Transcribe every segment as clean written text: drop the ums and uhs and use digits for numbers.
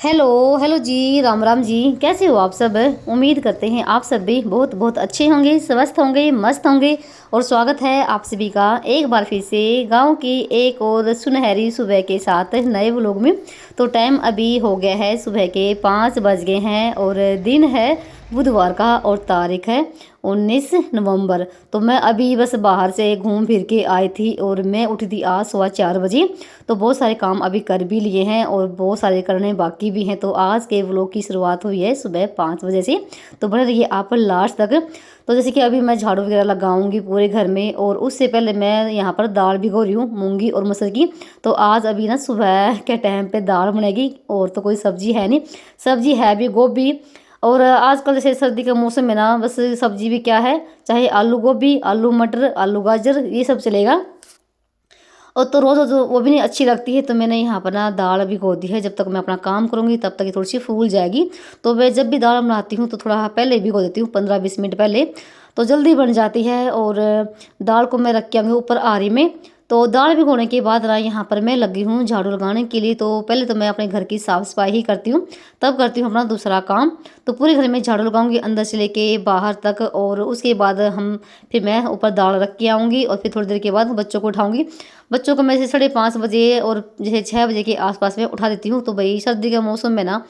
Hello hello जी, राम राम जी। कैसे हो आप सब? उम्मीद करते हैं आप सब भी बहुत बहुत अच्छे होंगे, स्वस्थ होंगे, मस्त होंगे। और स्वागत है आप सभी का एक बार फिर से गांव की एक और सुनहरी सुबह के साथ नए व्लॉग में। तो टाइम अभी हो गया है, सुबह के 5 बज गए हैं और दिन है बुधवार का और तारीख है 19 नवंबर। तो मैं अभी बस बाहर से घूम फिर के आई थी और मैं उठी थी आज 4:15 बजे। तो बहुत सारे काम अभी कर भी लिए हैं और बहुत सारे करने बाकी भी हैं। तो आज के व्लॉग की शुरुआत हुई है सुबह 5 बजे से। तो बने रहिए आप लास्ट तक। तो जैसे कि अभी मैं झाड़ू वगैरह लगाऊंगी पूरे घर में, और उससे पहले मैं यहाँ पर दाल भिगो रही हूँ मूंगी और मसूर की। तो आज अभी ना सुबह के टाइम पे दाल बनेगी और तो कोई सब्जी है नहीं। सब्जी है भी गोभी, और आजकल जैसे सर्दी का मौसम में ना बस सब्जी भी क्या है, चाहे आलू गोभी, आलू मटर, आलू गाजर, ये सब चलेगा। और तो रोज़ रोज़ वो भी नहीं अच्छी लगती है। तो मैंने यहाँ पर ना दाल भिगो दी है, जब तक मैं अपना काम करूँगी तब तक ये थोड़ी सी फूल जाएगी। तो मैं जब भी दाल बनाती हूँ तो थोड़ा पहले भिगो देती हूँ, 15-20 मिनट पहले। तो जल्दी बन जाती है। और दाल को मैं रख के आऊँगी ऊपर आरी में। तो दाल भिगोने के बाद ना यहाँ पर मैं लगी हूँ झाड़ू लगाने के लिए। तो पहले तो मैं अपने घर की साफ़ सफाई ही करती हूँ, तब करती हूँ अपना दूसरा काम। तो पूरे घर में झाड़ू लगाऊंगी अंदर से लेके बाहर तक, और उसके बाद फिर मैं ऊपर दाल रख के आऊँगी और फिर थोड़ी देर के बाद बच्चों को उठाऊँगी। बच्चों को मैं जैसे 5:30 बजे और जैसे 6 बजे के आसपास में उठा देती हूँ। तो भाई सर्दी के मौसम में ना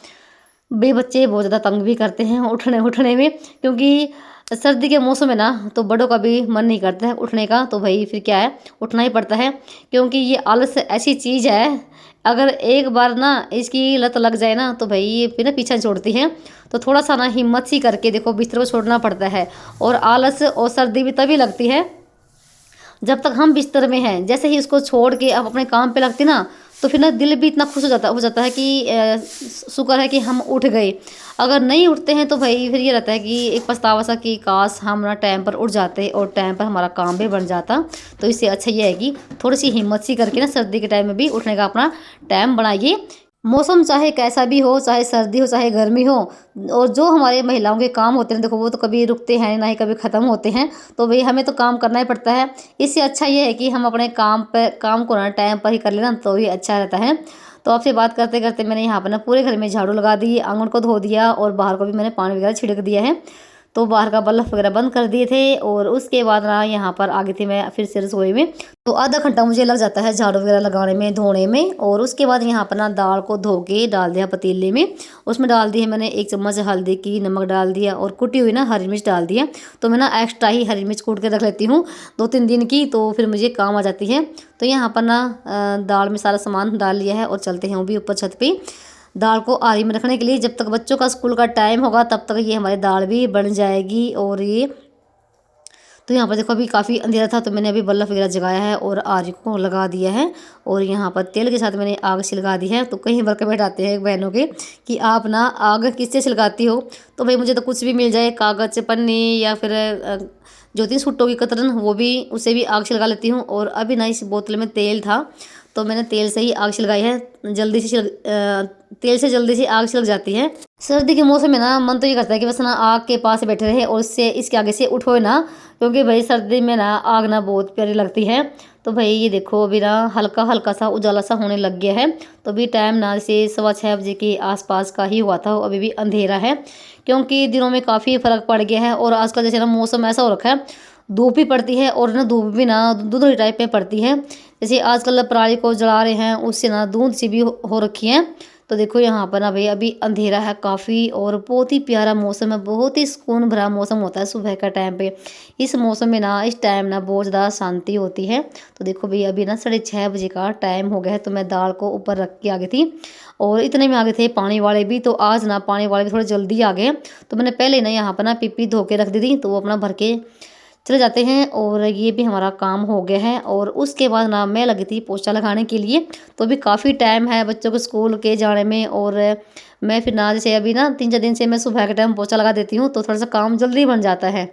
बे बच्चे बहुत ज़्यादा तंग भी करते हैं उठने उठने में, क्योंकि सर्दी के मौसम में ना तो बड़ों का भी मन नहीं करता है उठने का। तो भाई फिर क्या है, उठना ही पड़ता है, क्योंकि ये आलस ऐसी चीज़ है, अगर एक बार ना इसकी लत लग जाए ना तो भाई ये फिर ना पीछा छोड़ती है। तो थोड़ा सा ना हिम्मत सी करके देखो बिस्तर को छोड़ना पड़ता है। और आलस और सर्दी भी तभी लगती है जब तक हम बिस्तर में हैं। जैसे ही उसको छोड़ के अब अपने काम पे लगती ना, तो फिर ना दिल भी इतना खुश हो जाता है कि शुक्र है कि हम उठ गए। अगर नहीं उठते हैं तो भाई फिर ये रहता है कि एक पछतावा सा कि काश हम ना टाइम पर उठ जाते और टाइम पर हमारा काम भी बन जाता। तो इससे अच्छा ये है कि थोड़ी सी हिम्मत सी करके ना सर्दी के टाइम में भी उठने का अपना टाइम बनाइए। मौसम चाहे कैसा भी हो, चाहे सर्दी हो चाहे गर्मी हो, और जो हमारे महिलाओं के काम होते हैं देखो वो तो कभी रुकते हैं ना ही कभी ख़त्म होते हैं। तो भाई हमें तो काम करना ही पड़ता है। इससे अच्छा ये है कि हम अपने काम को ना टाइम पर ही कर लेना, तो ये अच्छा रहता है। तो आपसे बात करते करते मैंने यहाँ पर ना पूरे घर में झाड़ू लगा दी, आंगन को धो दिया और बाहर को भी मैंने पानी वगैरह छिड़क दिया है। तो बाहर का बल्ब वगैरह बंद कर दिए थे, और उसके बाद ना यहाँ पर आ गई थी मैं फिर से रसोई में। तो आधा घंटा मुझे लग जाता है झाड़ू वगैरह लगाने में, धोने में। और उसके बाद यहाँ पर ना दाल को धो के डाल दिया पतीले में। उसमें डाल दी है मैंने 1 चम्मच हल्दी की, नमक डाल दिया और कुटी हुई ना हरी मिर्च डाल दिया। तो मैं ना एक्स्ट्रा ही हरी मिर्च कूट के रख लेती हूँ 2-3 दिन की, तो फिर मुझे काम आ जाती है। तो यहाँ पर ना दाल में सारा सामान डाल लिया है और चलते हैं वो भी ऊपर छत पे दाल को आरी में रखने के लिए। जब तक बच्चों का स्कूल का टाइम होगा तब तक ये हमारी दाल भी बन जाएगी। और ये तो यहाँ पर देखो अभी काफ़ी अंधेरा था, तो मैंने अभी बल्ब वगैरह जगाया है और आरी को लगा दिया है। और यहाँ पर तेल के साथ मैंने आग सिलगा दी है। तो कहीं बार कमेंट आते हैं बहनों के कि आप ना आग किससे सिलगाती हो। तो भाई मुझे तो कुछ भी मिल जाए, कागज़ पन्नी या फिर जो 3 सुट्टों की कतरन, वो भी उससे भी आग सिलगा लेती हूँ। और अभी ना इस बोतल में तेल था, तो मैंने तेल से ही आग सिलगाई है। तेल से जल्दी से आग सिलग जाती है। सर्दी के मौसम में ना मन तो ये करता है कि बस ना आग के पास बैठे रहे और इससे इसके आगे से उठो ना, क्योंकि भाई सर्दी में ना आग ना बहुत प्यारी लगती है। तो भाई ये देखो अभी ना हल्का हल्का सा उजाला सा होने लग गया है। तो अभी टाइम ना जैसे 6:15 बजे के आसपास का ही हुआ था, अभी भी अंधेरा है, क्योंकि दिनों में काफ़ी फ़र्क पड़ गया है। और आजकल जैसे ना मौसम ऐसा हो रखा है, धूप भी पड़ती है और ना धूप भी ना दूधड़ी टाइप में पड़ती है। जैसे आजकल पराली को जला रहे हैं, उससे ना धुंध सी भी हो रखी है। तो देखो यहाँ पर ना भाई अभी अंधेरा है काफ़ी, और बहुत ही प्यारा मौसम है, बहुत ही सुकून भरा मौसम होता है सुबह का टाइम पे। इस मौसम में ना इस टाइम ना बहुत ज़्यादा शांति होती है। तो देखो भाई अभी ना 6:30 बजे का टाइम हो गया है। तो मैं दाल को ऊपर रख के आ गई थी, और इतने में आ गए थे पानी वाले भी। तो आज ना पानी वाले भी थोड़े जल्दी आ गए। तो मैंने पहले ना यहाँ पर ना पीपी धो के रख दी थी, तो वो अपना भर के चले जाते हैं। और ये भी हमारा काम हो गया है। और उसके बाद ना मैं लगी थी पोछा लगाने के लिए। तो अभी काफ़ी टाइम है बच्चों को स्कूल के जाने में। और मैं फिर ना जैसे अभी ना 3-4 दिन से मैं सुबह के टाइम पोछा लगा देती हूँ, तो थोड़ा सा काम जल्दी बन जाता है।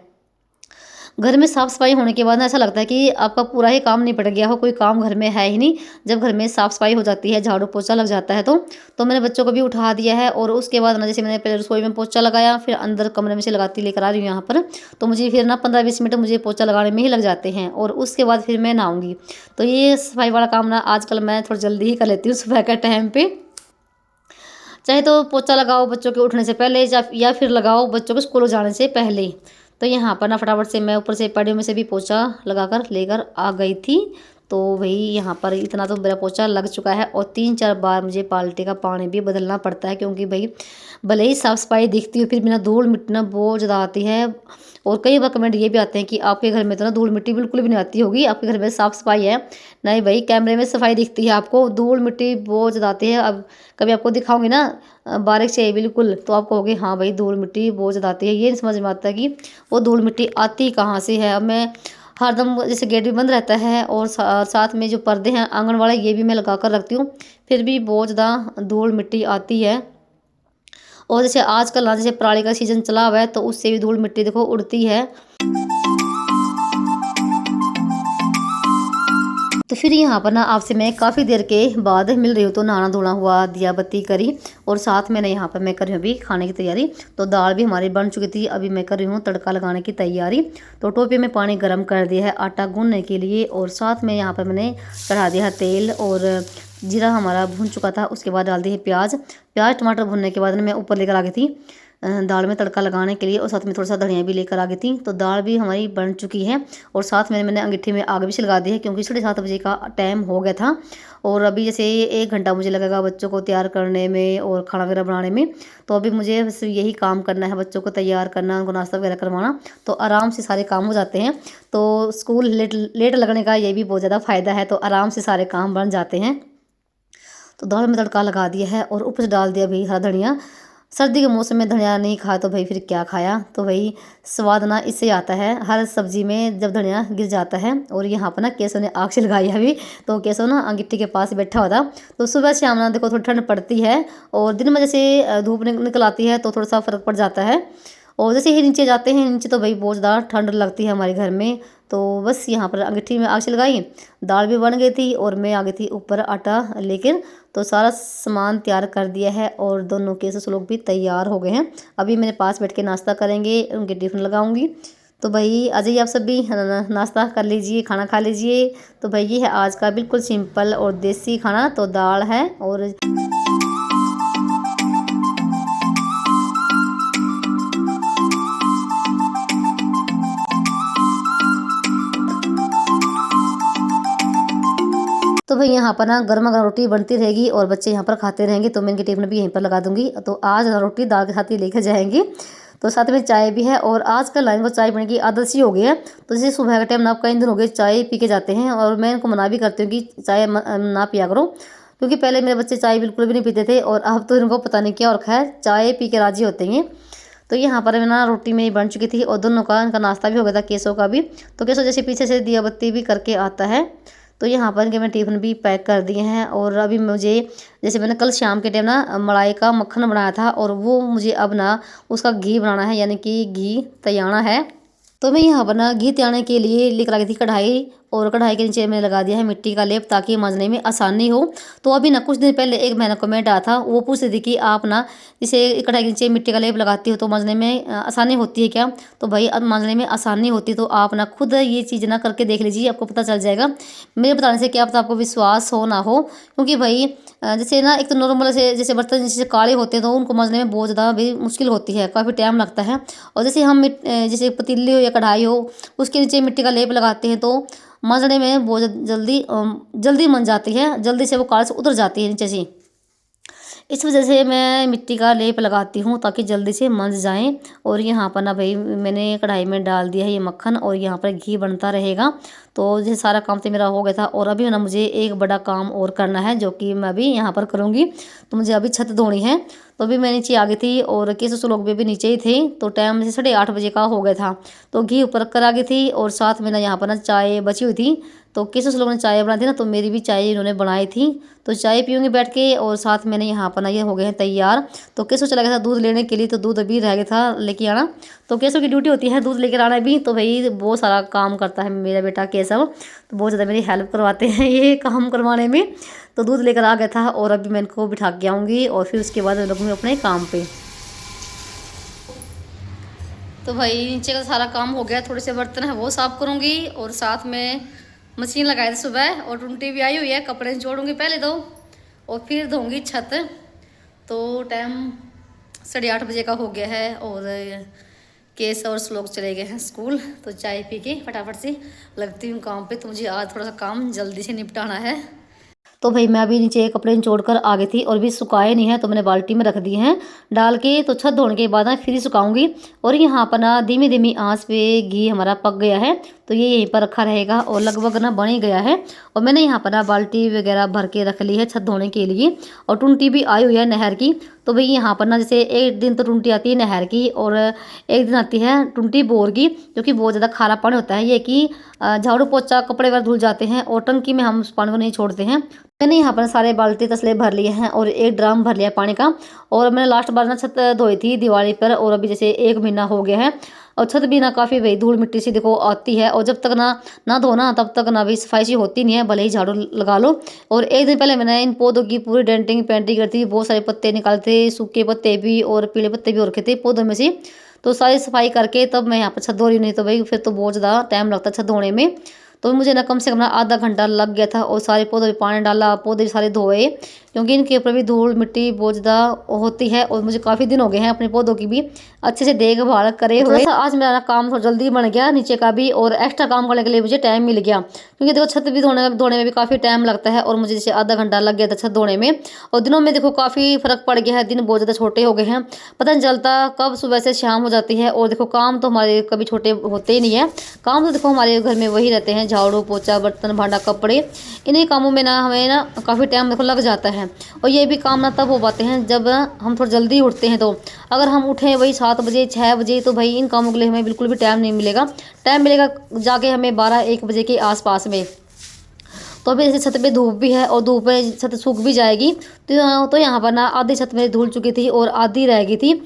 घर में साफ़ सफाई होने के बाद ना ऐसा लगता है कि आपका पूरा ही काम निपट गया हो, कोई काम घर में है ही नहीं। जब घर में साफ़ सफाई हो जाती है, झाड़ू पोछा लग जाता है, तो मैंने बच्चों को भी उठा दिया है। और उसके बाद ना जैसे मैंने पहले रसोई में पोछा लगाया, फिर अंदर कमरे में से लगाती लेकर आ रही हूँ यहाँ पर। तो मुझे फिर ना 15-20 मिनट मुझे पोछा लगाने में ही लग जाते हैं, और उसके बाद फिर मैं नहाऊंगी। तो ये सफाई वाला काम ना आजकल मैं थोड़ा जल्दी ही कर लेती हूँ सुबह के टाइम पे। चाहे तो पोछा लगाओ बच्चों के उठने से पहले या फिर लगाओ बच्चों के स्कूल जाने से पहले। तो यहाँ पर ना फटाफट से मैं ऊपर से पड़ियों में से भी पोछा लगाकर लेकर आ गई थी। तो वही यहाँ पर इतना तो मेरा पोछा लग चुका है और 3-4 बार मुझे बाल्टी का पानी भी बदलना पड़ता है, क्योंकि भाई भले ही साफ़ सफाई दिखती हो फिर बिना धूल मिट्टी ना बहुत ज़्यादा आती है। और कई बार कमेंट ये भी आते हैं कि आपके घर में तो ना धूल मिट्टी बिल्कुल भी नहीं आती होगी, आपके घर में साफ़ सफाई है। नहीं भाई, कैमरे में सफाई दिखती है, आपको धूल मिट्टी बहुत ज़्यादा आती है। अब कभी आपको दिखाऊंगी ना बारीक से बिल्कुल, तो आप कहोगे हाँ भाई धूल मिट्टी बहुत ज़्यादा आती है। ये नहीं समझ में आता कि वो धूल मिट्टी आती कहाँ से है। अब मैं हरदम जैसे गेट भी बंद रहता है और साथ में जो पर्दे हैं आंगन वाले ये भी मैं लगा कर रखती हूँ, फिर भी बहुत ज़्यादा धूल मिट्टी आती है। और जैसे आजकल ना जैसे पराली का सीज़न चला हुआ है तो उससे भी धूल मिट्टी देखो उड़ती है। तो फिर यहाँ पर ना आपसे मैं काफ़ी देर के बाद मिल रही हूँ। तो नहाना धोना हुआ, दिया बत्ती करी और साथ में ना यहाँ पर मैं कर रही हूँ अभी खाने की तैयारी। तो दाल भी हमारी बन चुकी थी, अभी मैं कर रही हूँ तड़का लगाने की तैयारी। तो टोपे में पानी गर्म कर दिया है आटा गूंदने के लिए और साथ में यहाँ पर मैंने चढ़ा दिया है तेल और जीरा हमारा भून चुका था। उसके बाद डाल दी है प्याज टमाटर भुनने के बाद मैं ऊपर लेकर आ गई थी दाल में तड़का लगाने के लिए और साथ में थोड़ा सा धनिया भी लेकर आ गई थी। तो दाल भी हमारी बन चुकी है और साथ में मैंने अंगीठी में आग भी लगा दी है, क्योंकि 7:30 बजे का टाइम हो गया था। और अभी जैसे 1 घंटा मुझे लगेगा बच्चों को तैयार करने में और खाना वगैरह बनाने में। तो अभी मुझे बस यही काम करना है, बच्चों को तैयार करना, उनको नाश्ता वगैरह करवाना, तो आराम से सारे काम हो जाते हैं। तो स्कूल लेट लगने का ये भी बहुत ज़्यादा फ़ायदा है, तो आराम से सारे काम बन जाते हैं। तो दाल में तड़का लगा दिया है और ऊपर से डाल दिया भाई हरा धनिया। सर्दी के मौसम में धनिया नहीं खाया तो भाई फिर क्या खाया। तो भाई स्वाद ना इससे आता है, हर सब्जी में जब धनिया गिर जाता है। और यहाँ पर ना केसव ने आग से लगाई है अभी। तो केसव ना गिट्टी के पास बैठा हुआ था। तो सुबह शाम ना देखो थोड़ी ठंड पड़ती है और दिन में जैसे धूप निकल आती है तो थोड़ा सा फ़र्क पड़ जाता है। और जैसे ही नीचे जाते हैं, नीचे तो भाई बहुत ज़्यादा ठंड लगती है हमारे घर में। तो बस यहाँ पर अंगीठी में आग से लगाई, दाल भी बन गई थी और मैं आ गई थी ऊपर आटा लेकर। तो सारा सामान तैयार कर दिया है और दोनों केसेस लोग भी तैयार हो गए हैं। अभी मेरे पास बैठ के नाश्ता करेंगे, उनके टिफ़िन लगाऊंगी। तो भाई आ जाइए आप सब भी नाश्ता कर लीजिए, खाना खा लीजिए। तो भाई ये है आज का बिल्कुल सिंपल और देसी खाना। तो दाल है और तो भाई यहाँ पर ना गर्मा गर्म रोटी बनती रहेगी और बच्चे यहाँ पर खाते रहेंगे। तो मैं इनके टिफिन भी यहीं पर लगा दूंगी। तो आज रोटी दाल के साथ ही लेकर जाएंगे। तो साथ में चाय भी है और आजकल लाइन को चाय पीने की आदत सी हो गई है। तो जैसे सुबह का टाइम ना कई दिन हो गए चाय पी के जाते हैं और मैं इनको मना भी करती हूँ कि चाय ना पिया करो, क्योंकि पहले मेरे बच्चे चाय बिल्कुल भी नहीं पीते थे और अब तो इनको पता नहीं क्या और खैर चाय पी के राजी होते हैं। तो यहाँ पर ना रोटी मेरी बन चुकी थी और दोनों का इनका नाश्ता भी हो गया था, केसव का भी। तो केसव जैसे पीछे से दिया बत्ती भी करके आता है। तो यहाँ पर इनके मैं टिफ़िन भी पैक कर दिए हैं। और अभी मुझे जैसे मैंने कल शाम के टाइम ना मलाई का मक्खन बनाया था और वो मुझे अब ना उसका घी बनाना है, यानी कि घी तैयाना है। तो मैं यहाँ पर ना घी तैयाने के लिए लेकर आ गई थी कढ़ाई और कढ़ाई के नीचे मैंने लगा दिया है मिट्टी का लेप ताकि मांजने में आसानी हो। तो अभी ना कुछ दिन पहले एक मैंने कमेंट आया था, वो पूछ रही थी कि आप ना जैसे कढ़ाई के नीचे मिट्टी का लेप लगाती हो तो मांजने में आसानी होती है क्या। तो भाई अब मांजने में आसानी होती तो आप ना खुद ये चीज़ ना करके देख लीजिए, आपको पता चल जाएगा। मेरे बताने से क्या पता आपको विश्वास हो ना हो, क्योंकि भाई जैसे ना एक तो नॉर्मल से जैसे बर्तन जैसे काले होते हैं तो उनको मांजने में बहुत ज़्यादा भी मुश्किल होती है, काफ़ी टाइम लगता है। और जैसे हम जैसे पतीली हो या कढ़ाई हो उसके नीचे मिट्टी का लेप लगाते हैं तो मांजने में बहुत जल्दी मंज जाती है, जल्दी से वो काल से उतर जाती है नीचे से। इस वजह से मैं मिट्टी का लेप लगाती हूँ ताकि जल्दी से मंज जाएं। और यहाँ पर ना भाई मैंने कढ़ाई में डाल दिया है ये मक्खन और यहाँ पर घी बनता रहेगा। तो ये सारा काम तो मेरा हो गया था और अभी ना मुझे एक बड़ा काम और करना है जो कि मैं अभी यहाँ पर करूँगी। तो मुझे अभी छत धोनी है। तो अभी मैं नीचे आ गई थी और केसु लोग भी नीचे ही थे। तो टाइम जैसे 8:30 बजे का हो गया था। तो घी ऊपर कर आ गई थी और साथ में ना यहाँ पर ना चाय बची हुई थी। तो केसु लोग ने चाय बनाई थी ना, तो मेरी भी चाय इन्होंने बनाई थी। तो चाय पीऊँगी बैठ के और साथ मैंने यहाँ पर ना ये हो गए हैं तैयार। तो केसु चला गया था दूध लेने के लिए, तो दूध अभी रह गया था लेके आना। तो केसु की ड्यूटी होती है दूध लेकर आना भी। तो भाई बहुत सारा काम करता है मेरा बेटा केसव, तो बहुत ज़्यादा मेरी हेल्प करवाते हैं ये काम करवाने में। तो दूध लेकर आ गया था और अभी मैं इनको बिठा के आऊँगी और फिर उसके बाद लगूँगी अपने काम पे। तो भाई नीचे का सारा काम हो गया, थोड़े से बर्तन है वो साफ़ करूँगी और साथ में मशीन लगाई थी सुबह और टुंटी भी आई हुई है, कपड़े जोड़ूंगी पहले दो और फिर धोऊंगी छत। तो टाइम 8:30 बजे का हो गया है और केस और श्लोक चले गए हैं स्कूल। तो चाय पी के फटाफट से लगती हूँ काम पे। तो मुझे आज थोड़ा सा काम जल्दी से निपटाना है। तो भाई मैं अभी नीचे कपड़े निचोड़ कर आ गई थी और भी सुखाए नहीं है, तो मैंने बाल्टी में रख दिए हैं डाल के। तो छत धोने के बाद ना फिर सुखाऊंगी। और यहाँ पर ना धीमी धीमी आंच पे घी हमारा पक गया है, तो ये यहीं पर रखा रहेगा और लगभग ना बन ही गया है। और मैंने यहाँ पर ना बाल्टी वगैरह भर के रख ली है छत धोने के लिए। और टुंटी भी आई हुई है नहर की। तो भाई यहाँ पर ना जैसे एक दिन तो टुंटी आती है नहर की और एक दिन आती है टुंटी बोर की, जो कि बहुत ज़्यादा खारा पानी होता है। ये कि झाड़ू पोछा कपड़े वगैरह धुल जाते हैं और टंकी में हम उस पानी को नहीं छोड़ते हैं। मैंने यहाँ पर सारे बाल्टी तसले भर लिए हैं और एक ड्रम भर लिया पानी का। और मैंने लास्ट बार ना छत धोई थी दिवाली पर, और अभी जैसे 1 महीना हो गया है। और छत भी ना काफ़ी भाई धूल मिट्टी सी देखो आती है, और जब तक ना धो ना तब तक ना भी सफाई सी होती नहीं है, भले ही झाड़ू लगा लो। और एक दिन पहले मैंने इन पौधों की पूरी डेंटिंग पेंटिंग करती थी, बहुत सारे पत्ते निकालते थे, सूखे पत्ते भी और पीले पत्ते भी हो रखे थे पौधों में से। तो सारी सफाई करके तब मैं यहाँ पर छत धो रही, नहीं तो भाई फिर तो बहुत ज़्यादा टाइम लगता छत धोने में। तो मुझे ना कम से कम ना आधा घंटा लग गया था। और सारे पौधों में पानी डाला, पौधे सारे धोए, क्योंकि इनके ऊपर भी धूल मिट्टी बहुत ज़्यादा होती है। और मुझे काफ़ी दिन हो गए हैं अपने पौधों की भी अच्छे से देखभाल करे हुए। आज मेरा ना काम थोड़ा जल्दी बन गया नीचे का भी, और एक्स्ट्रा काम करने के लिए मुझे टाइम मिल गया, क्योंकि देखो छत भी धोने में भी काफ़ी टाइम लगता है। और मुझे जैसे आधा घंटा लग गया था छत धोने में। और दिनों में देखो काफ़ी फ़र्क पड़ गया है, दिन बहुत ज़्यादा छोटे हो गए हैं, पता नहीं चलता कब सुबह से शाम हो जाती है। और देखो काम तो हमारे कभी छोटे होते ही नहीं है। काम तो देखो हमारे घर में वही रहते हैं, झाड़ू पोछा बर्तन भांडा कपड़े। इन्हीं कामों में ना हमें ना काफ़ी टाइम देखो लग जाता है। और ये भी काम ना तब हो पाते हैं जब हम थोड़ा जल्दी उठते हैं। तो अगर हम उठें वही 7 बजे 6 बजे, तो भाई इन कामों के लिए हमें बिल्कुल भी टाइम नहीं मिलेगा। टाइम मिलेगा जाके हमें 12-1 बजे के आसपास में। तो अभी जैसे छत पे धूप भी है और धूप में छत सूख भी जाएगी। तो यहाँ पर ना आधी छत में धुल चुकी थी और आधी रह गई थी।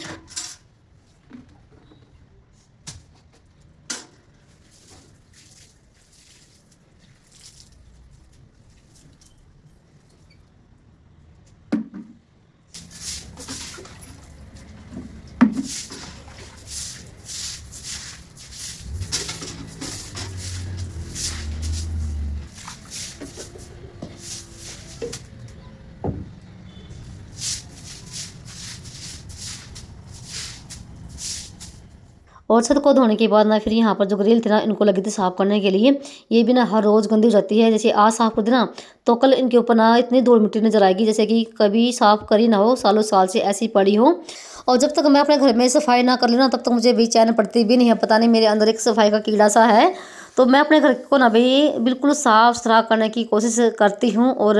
और छत को धोने के बाद ना फिर यहाँ पर जो ग्रिल थी ना इनको लगी थी साफ़ करने के लिए। ये भी ना हर रोज़ गंदी हो जाती है, जैसे आज साफ़ कर दी ना तो कल इनके ऊपर ना इतनी धूल मिट्टी नजर आएगी जैसे कि कभी साफ़ करी ना हो, सालों साल से ऐसी पड़ी हो। और जब तक मैं अपने घर में सफाई ना कर लूँ ना तब तक मुझे भी चैन पड़ती भी नहीं है। पता नहीं मेरे अंदर एक सफाई का कीड़ा सा है। तो मैं अपने घर को ना भाई बिल्कुल साफ़ सुथरा करने की कोशिश करती हूँ, और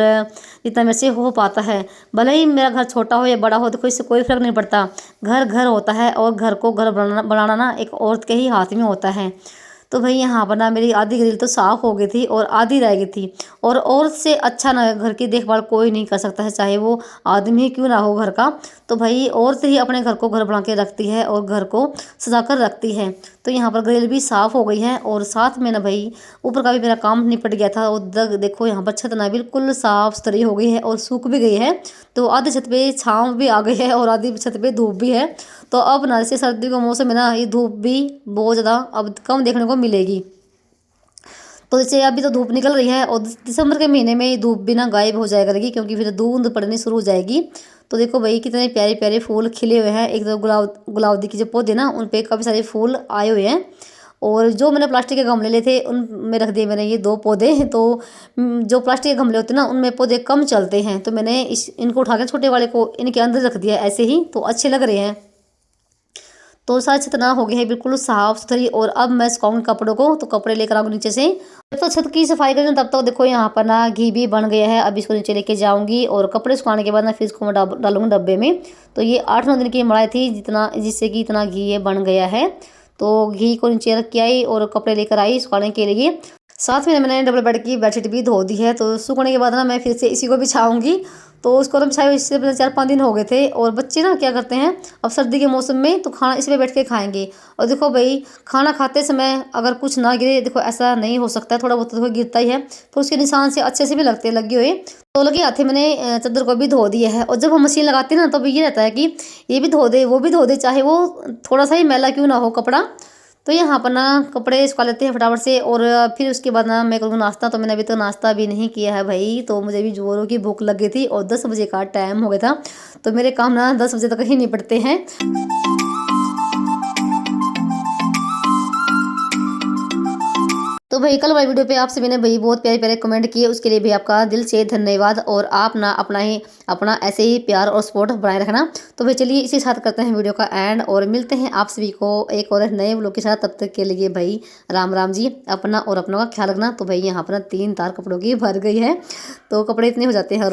जितना मेरे से हो पाता है। भले ही मेरा घर छोटा हो या बड़ा हो, देखो इससे कोई फ़र्क नहीं पड़ता। घर घर होता है, और घर को घर बनाना ना एक औरत के ही हाथ में होता है। तो भाई यहाँ पर ना मेरी आधी ग्रिल तो साफ़ हो गई थी और आधी रह गई थी। और औरत से अच्छा ना घर की देखभाल कोई नहीं कर सकता है, चाहे वो आदमी ही क्यों ना हो घर का। तो भाई औरत ही अपने घर को घर बना के रखती है और घर को सजा कर रखती है। तो यहाँ पर ग्रिल भी साफ़ हो गई है, और साथ में ना भाई ऊपर का भी मेरा काम निपट गया था। और देखो यहाँ पर छत ना बिल्कुल साफ़ सुथरी हो गई है और सूख भी गई है। तो आधी छत पे छाँव भी आ गई है और आधी छत पे धूप भी है। तो अब ना जैसे सर्दी का मौसम में ना ये धूप भी बहुत ज़्यादा अब कम देखने को मिलेगी। तो जैसे अभी तो धूप निकल रही है और दिसंबर के महीने में ये धूप भी ना गायब हो जाया करेगी, क्योंकि फिर धुंध पड़नी शुरू हो जाएगी। तो देखो भाई कितने प्यारे प्यारे फूल खिले हुए हैं। एक तो गुलाउदी के जो पौधे ना उन पे काफ़ी सारे फूल आए हुए हैं। और जो मैंने प्लास्टिक के गमले लिए थे उनमें रख दिए मैंने ये 2 पौधे। तो जो प्लास्टिक के गमले होते हैं ना उनमें पौधे कम चलते हैं, तो मैंने इनको उठा के छोटे वाले को इनके अंदर रख दिया ऐसे ही, तो अच्छे लग रहे हैं। तो सारी छत ना हो गई है बिल्कुल साफ़ सुथरी। और अब मैं सुखाऊंगी कपड़ों को, तो कपड़े लेकर आऊँगी नीचे से। जब तक छत की सफाई करूँ तब तक देखो यहाँ पर ना घी भी बन गया है। अब इसको नीचे लेके जाऊँगी और कपड़े सुखाने के बाद ना फिर इसको मैं डालूंगी डब्बे में। तो ये 8-9 दिन की मलाई थी जिससे कि इतना घी ये बन गया है। तो घी को नीचे रख के आई और कपड़े लेकर आई सुखाने के लिए। साथ में मैंने डबल बेड की बेडशीट भी धो दी है। तो सूखने के बाद ना मैं फिर से इसी को बिछाऊंगी। तो उसको तो बिछाए इससे 4-5 दिन हो गए थे। और बच्चे ना क्या करते हैं अब सर्दी के मौसम में तो खाना इस पे बैठ के खाएंगे। और देखो भाई खाना खाते समय अगर कुछ ना गिरे, देखो ऐसा नहीं हो सकता है, थोड़ा बहुत तो देखो गिरता ही है। तो उसके निशान से अच्छे से भी लगते हैं लगे हुए। तो लगे हाथे मैंने चादर को भी धो दिया है। और जब हम मशीन लगाते हैं ना तो ये रहता है कि ये भी धो दे वो भी धो दे, चाहे वो थोड़ा सा ही मैला क्यों ना हो कपड़ा। तो यहाँ पर ना कपड़े सुखा लेते हैं फटाफट से, और फिर उसके बाद ना मैं करूँगा नाश्ता। तो मैंने अभी तो नाश्ता भी नहीं किया है भाई, तो मुझे भी जोरों की भूख लग गई थी और 10 बजे का टाइम हो गया था। तो मेरे काम ना 10 बजे तक ही निपटते हैं। तो भाई कल वाली वीडियो पे आप सभी ने भाई बहुत प्यारे प्यारे कमेंट किए, उसके लिए भी आपका दिल से धन्यवाद। और आप ना अपना ऐसे ही प्यार और सपोर्ट बनाए रखना। तो भाई चलिए इसी साथ करते हैं वीडियो का एंड, और मिलते हैं आप सभी को एक और नए व्लॉग के साथ। तब तक के लिए भाई राम राम जी, अपना और अपनों का ख्याल रखना। तो भाई यहाँ पर 3 तार कपड़ों की भर गई है, तो कपड़े इतने हो जाते हैं।